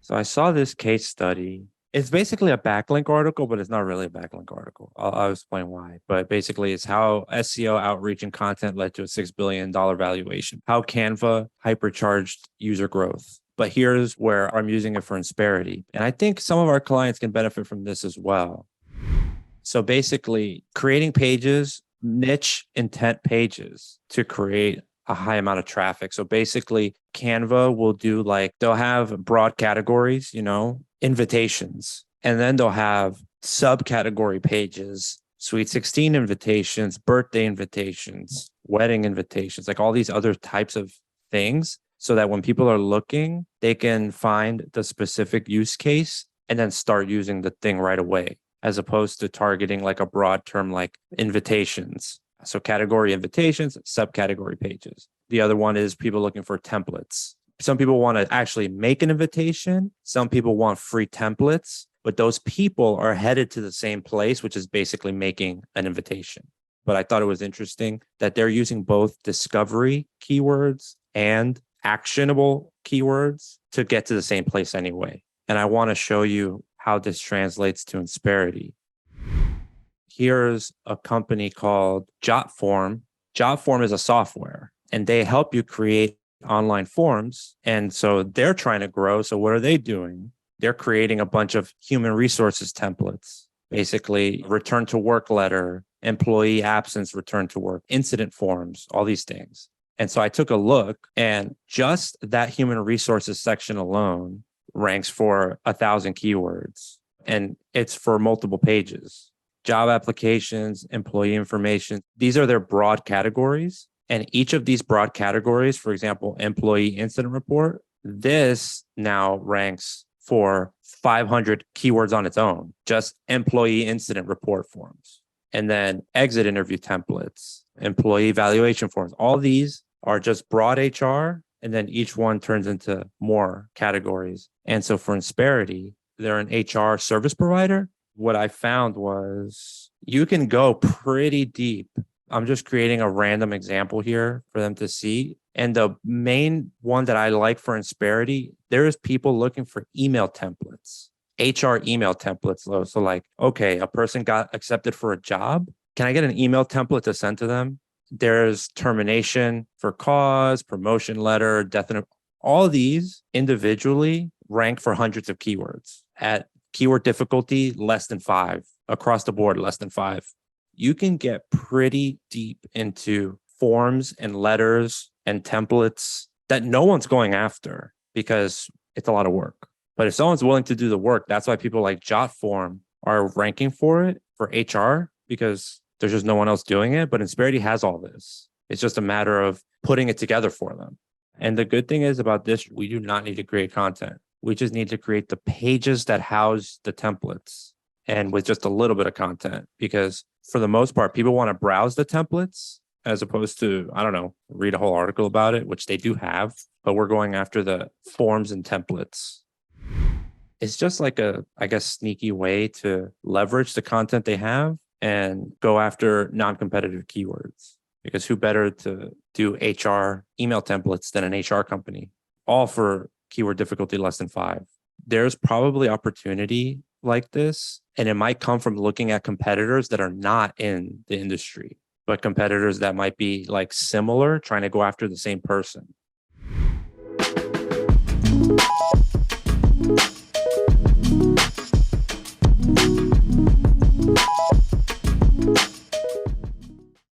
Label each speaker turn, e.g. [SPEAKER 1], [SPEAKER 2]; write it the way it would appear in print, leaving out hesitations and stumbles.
[SPEAKER 1] So I saw this case study. It's basically a backlink article, but it's not really a backlink article. I'll explain why. But basically, it's how SEO outreach and content led to a $6 billion valuation, how Canva hypercharged user growth. But here's where I'm using it for Insperity. And I think some of our clients can benefit from this as well. So basically, creating pages, niche intent pages to create a high amount of traffic. So basically, Canva will do they'll have broad categories, invitations, and then they'll have subcategory pages, Sweet 16 invitations, birthday invitations, wedding invitations, like all these other types of things, so that when people are looking, they can find the specific use case and then start using the thing right away, as opposed to targeting like a broad term like invitations. So category invitations, subcategory pages. The other one is people looking for templates. Some people want to actually make an invitation. Some people want free templates, but those people are headed to the same place, which is basically making an invitation. But I thought it was interesting that they're using both discovery keywords and actionable keywords to get to the same place anyway. And I want to show you how this translates to Insperity. Here's a company called JotForm. JotForm is a software, and they help you create online forms. And so they're trying to grow. So what are they doing? They're creating a bunch of human resources templates, basically return to work letter, employee absence, return to work, incident forms, all these things. And so I took a look, and just that human resources section alone ranks for 1,000 keywords, and it's for multiple pages. Job applications, employee information, these are their broad categories. And each of these broad categories, for example, employee incident report, this now ranks for 500 keywords on its own, just employee incident report forms. And then exit interview templates, employee evaluation forms. All these are just broad HR, and then each one turns into more categories. And so for Insperity, they're an HR service provider. What I found was you can go pretty deep. I'm just creating a random example here for them to see. And the main one that I like for Insperity, there is people looking for email templates, HR email templates. Though. So like, okay, a person got accepted for a job. Can I get an email template to send to them? There's termination for cause, promotion letter, death. All these individually rank for hundreds of keywords at keyword difficulty less than 5, across the board less than 5. You can get pretty deep into forms and letters and templates that no one's going after because it's a lot of work. But if someone's willing to do the work, that's why people like JotForm are ranking for it for HR, because there's just no one else doing it. But Insperity has all this. It's just a matter of putting it together for them. And the good thing is about this, we do not need to create content. We just need to create the pages that house the templates, and with just a little bit of content, because for the most part, people want to browse the templates as opposed to, read a whole article about it, which they do have, but we're going after the forms and templates. It's just like a, sneaky way to leverage the content they have and go after non-competitive keywords, because who better to do HR email templates than an HR company, all for keyword difficulty less than 5. There's probably opportunity like this, and it might come from looking at competitors that are not in the industry, but competitors that might be like similar, trying to go after the same person.